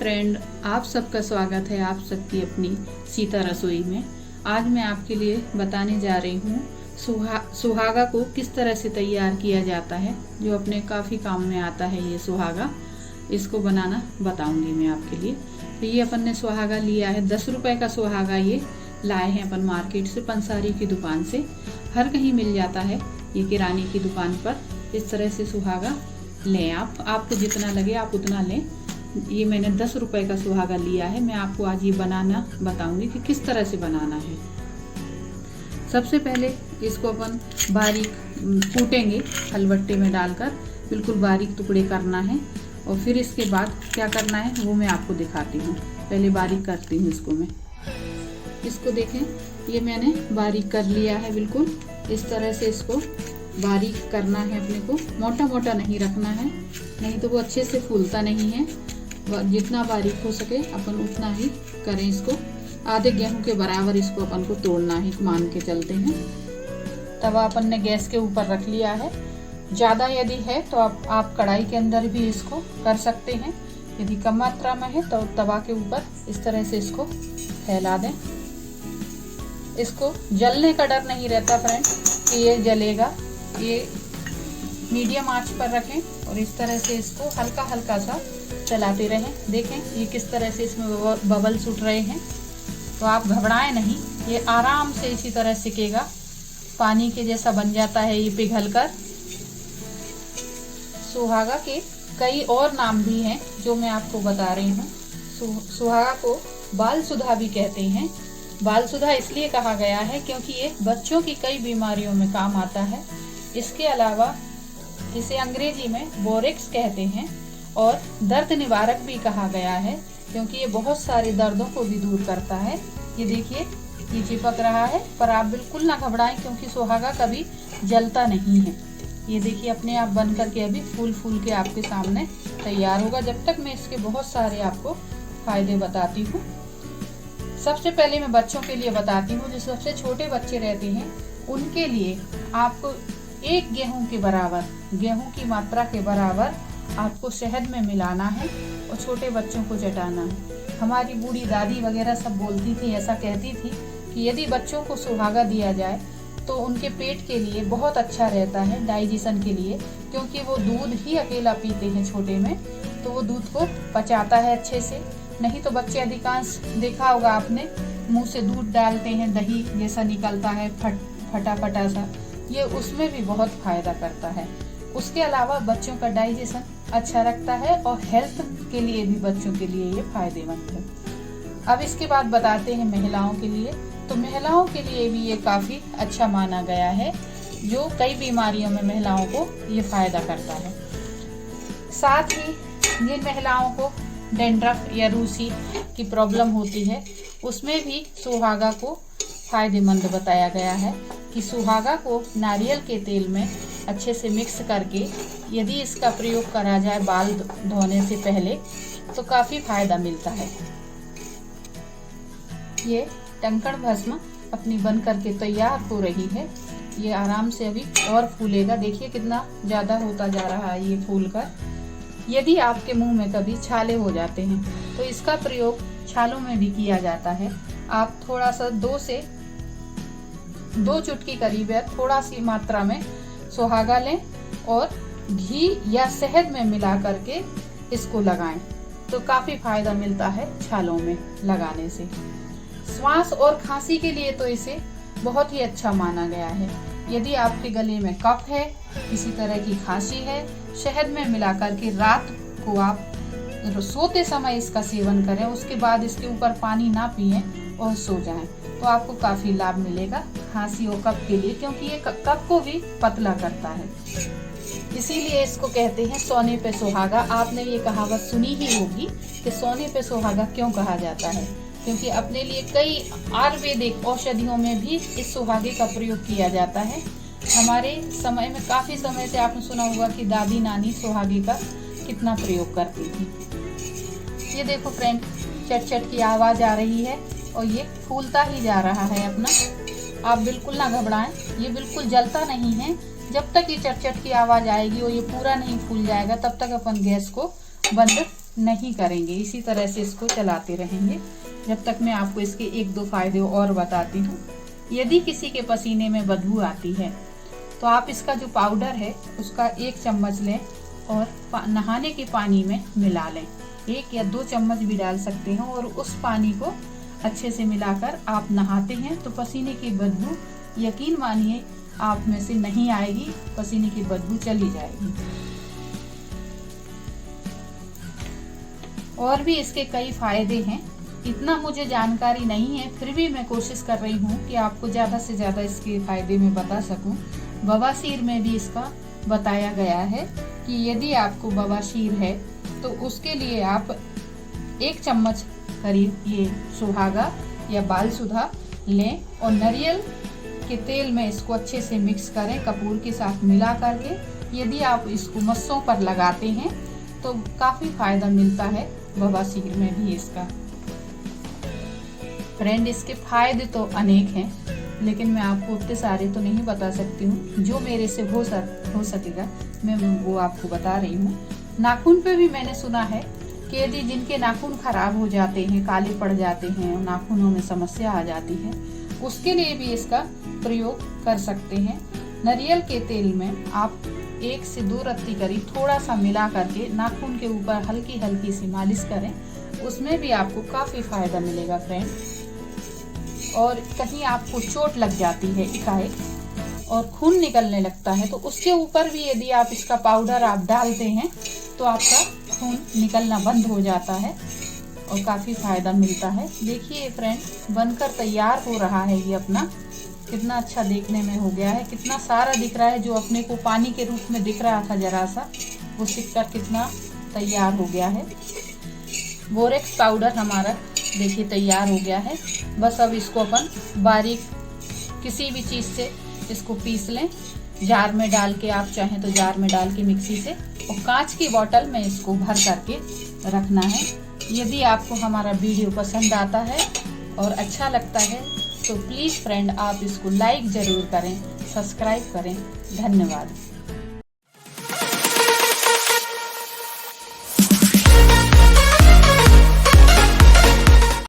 Friend, आप सबका स्वागत है आप सबकी अपनी सीता रसोई में। आज मैं आपके लिए बताने जा रही हूँ सुहागा को किस तरह से तैयार किया जाता है, जो अपने काफ़ी काम में आता है। ये सुहागा इसको बनाना बताऊंगी मैं आपके लिए। तो ये अपन ने सुहागा लिया है, 10 रुपए का सुहागा ये लाए हैं अपन मार्केट से, पंसारी की दुकान से। हर कहीं मिल जाता है ये, किराने की दुकान पर। इस तरह से सुहागा लें आपको जितना लगे आप उतना लें। ये मैंने 10 रुपए का सुहागा लिया है। मैं आपको आज ये बनाना बताऊंगी कि किस तरह से बनाना है। सबसे पहले इसको अपन बारीक कूटेंगे, हलवट्टे में डालकर बिल्कुल बारीक टुकड़े करना है। और फिर इसके बाद क्या करना है वो मैं आपको दिखाती हूँ। पहले बारीक करती हूँ इसको मैं। इसको देखें, ये मैंने बारीक कर लिया है बिल्कुल। इस तरह से इसको बारीक करना है अपने को, मोटा मोटा नहीं रखना है, नहीं तो वो अच्छे से फूलता नहीं है। जितना बारीक हो सके अपन उतना ही करें इसको। आधे गेहूं के बराबर इसको अपन को तोड़ना है, मान के चलते हैं। तवा अपन ने गैस के ऊपर रख लिया है। ज़्यादा यदि है तो आप कढ़ाई के अंदर भी इसको कर सकते हैं। यदि कम मात्रा में है तो तवा के ऊपर इस तरह से इसको फैला दें। इसको जलने का डर नहीं रहता फ्रेंड कि ये जलेगा। ये मीडियम आंच पर रखें और इस तरह से इसको हल्का हल्का सा चलाते रहें। देखें ये किस तरह से इसमें बबल्स उठ रहे हैं। तो आप घबराएं नहीं, ये आराम से इसी तरह सिकेगा। पानी के जैसा बन जाता है ये पिघलकर। सुहागा के कई और नाम भी हैं जो मैं आपको बता रही हूँ। सुहागा को बाल सुधा भी कहते हैं। बाल सुधा इसलिए कहा गया है क्योंकि ये बच्चों की कई बीमारियों में काम आता है। इसके अलावा इसे अंग्रेजी में बोरेक्स कहते हैं और दर्द निवारक भी कहा गया है, क्योंकि ये बहुत सारे दर्दों को भी दूर करता है। ये देखिए ये चिपक रहा है, पर आप बिल्कुल ना घबराएं क्योंकि सुहागा कभी जलता नहीं है। ये देखिए अपने आप बन करके अभी फूल फूल के आपके सामने तैयार होगा। जब तक मैं इसके बहुत सारे आपको फायदे बताती हूँ। सबसे पहले मैं बच्चों के लिए बताती हूँ। जो सबसे छोटे बच्चे रहते हैं उनके लिए आपको 1 गेहूं के बराबर, गेहूं की मात्रा के बराबर आपको शहद में मिलाना है और छोटे बच्चों को चटाना है। हमारी बूढ़ी दादी वगैरह सब बोलती थी, ऐसा कहती थी कि यदि बच्चों को सुहागा दिया जाए तो उनके पेट के लिए बहुत अच्छा रहता है, डाइजेशन के लिए, क्योंकि वो दूध ही अकेला पीते हैं छोटे में, तो वो दूध को पचाता है अच्छे से। नहीं तो बच्चे अधिकांश देखा होगा आपने, मुँह से दूध डालते हैं, दही जैसा निकलता है फटा फटा सा, ये उसमें भी बहुत फायदा करता है। उसके अलावा बच्चों का डाइजेशन अच्छा रखता है और हेल्थ के लिए भी बच्चों के लिए ये फायदेमंद है। अब इसके बाद बताते हैं महिलाओं के लिए। तो महिलाओं के लिए भी ये काफ़ी अच्छा माना गया है, जो कई बीमारियों में महिलाओं को ये फायदा करता है। साथ ही जिन महिलाओं को डैंड्रफ या रूसी की प्रॉब्लम होती है, उसमें भी सुहागा को फायदेमंद बताया गया है कि सुहागा को नारियल के तेल में अच्छे से मिक्स करके यदि इसका प्रयोग करा जाए बाल धोने से पहले तो काफ़ी फायदा मिलता है। ये टंकण भस्म अपनी बन करके तैयार हो रही है। ये आराम से अभी और फूलेगा। देखिए कितना ज़्यादा होता जा रहा है ये फूल कर। यदि आपके मुंह में कभी छाले हो जाते हैं तो इसका प्रयोग छालों में भी किया जाता है। आप थोड़ा सा 2 चुटकी करीब है, थोड़ा सी मात्रा में सुहागा लें और घी या शहद में मिला करके इसको लगाएं तो काफ़ी फायदा मिलता है छालों में लगाने से। श्वास और खांसी के लिए तो इसे बहुत ही अच्छा माना गया है। यदि आपके गले में कफ है, किसी तरह की खांसी है, शहद में मिला करके रात को आप सोते समय इसका सेवन करें, उसके बाद इसके ऊपर पानी ना पिएं और सो जाएं, तो आपको काफ़ी लाभ मिलेगा खांसी और कफ के लिए, क्योंकि ये कफ को भी पतला करता है। इसीलिए इसको कहते हैं सोने पे सुहागा। आपने ये कहावत सुनी ही होगी कि सोने पे सुहागा क्यों कहा जाता है, क्योंकि अपने लिए कई आयुर्वेदिक औषधियों में भी इस सुहागे का प्रयोग किया जाता है। हमारे समय में काफ़ी समय से आपने सुना होगा कि दादी नानी सुहागे का कितना प्रयोग करती थी। ये देखो फ्रेंड, चट चट की आवाज़ आ रही है और ये फूलता ही जा रहा है अपना। आप बिल्कुल ना घबराएं, ये बिल्कुल जलता नहीं है। जब तक ये चट चट की आवाज़ आएगी और ये पूरा नहीं फूल जाएगा तब तक अपन गैस को बंद नहीं करेंगे। इसी तरह से इसको चलाते रहेंगे जब तक मैं आपको इसके 1-2 फायदे और बताती हूँ। यदि किसी के पसीने में बदबू आती है तो आप इसका जो पाउडर है उसका 1 चम्मच लें और नहाने के पानी में मिला लें। 1 या 2 चम्मच भी डाल सकते हैं और उस पानी को अच्छे से मिलाकर आप नहाते हैं तो पसीने की बदबू यकीन मानिए आप में से नहीं आएगी, पसीने की बदबू चली जाएगी। और भी इसके कई फायदे हैं, इतना मुझे जानकारी नहीं है, फिर भी मैं कोशिश कर रही हूँ कि आपको ज़्यादा से ज़्यादा इसके फायदे में बता सकूँ। बवासीर में भी इसका बताया गया है कि यदि आपको बवासीर है तो उसके लिए आप 1 चम्मच करीब ये सुहागा या बाल सुधा लें और नारियल के तेल में इसको अच्छे से मिक्स करें कपूर के साथ मिला करके। यदि आप इसको मस्सों पर लगाते हैं तो काफ़ी फायदा मिलता है बवासीर में भी इसका। फ्रेंड, इसके फायदे तो अनेक हैं, लेकिन मैं आपको उतने सारे तो नहीं बता सकती हूँ। जो मेरे से हो सकेगा मैं वो आपको बता रही हूँ। नाखून पे भी मैंने सुना है कि यदि जिनके नाखून खराब हो जाते हैं, काले पड़ जाते हैं, नाखूनों में समस्या आ जाती है, उसके लिए भी इसका प्रयोग कर सकते हैं। नारियल के तेल में आप 1 से 2 रत्ती करीब थोड़ा सा मिला करके नाखून के ऊपर हल्की हल्की सी मालिश करें, उसमें भी आपको काफ़ी फायदा मिलेगा फ्रेंड। और कहीं आपको चोट लग जाती है एकाएक और खून निकलने लगता है तो उसके ऊपर भी यदि आप इसका पाउडर आप डालते हैं तो आपका खून निकलना बंद हो जाता है और काफ़ी फायदा मिलता है। देखिए फ्रेंड, बनकर तैयार हो रहा है ये अपना, कितना अच्छा देखने में हो गया है, कितना सारा दिख रहा है। जो अपने को पानी के रूप में दिख रहा था जरा सा, वो सिककर कितना तैयार हो गया है। बोरेक्स पाउडर हमारा देखिए तैयार हो गया है। बस अब इसको अपन बारीक किसी भी चीज़ से इसको पीस लें, जार में डाल के, आप चाहें तो जार में डाल के मिक्सी से, और कांच की बोतल में इसको भर करके रखना है। यदि आपको हमारा वीडियो पसंद आता है और अच्छा लगता है तो प्लीज़ फ्रेंड आप इसको लाइक ज़रूर करें, सब्सक्राइब करें। धन्यवाद।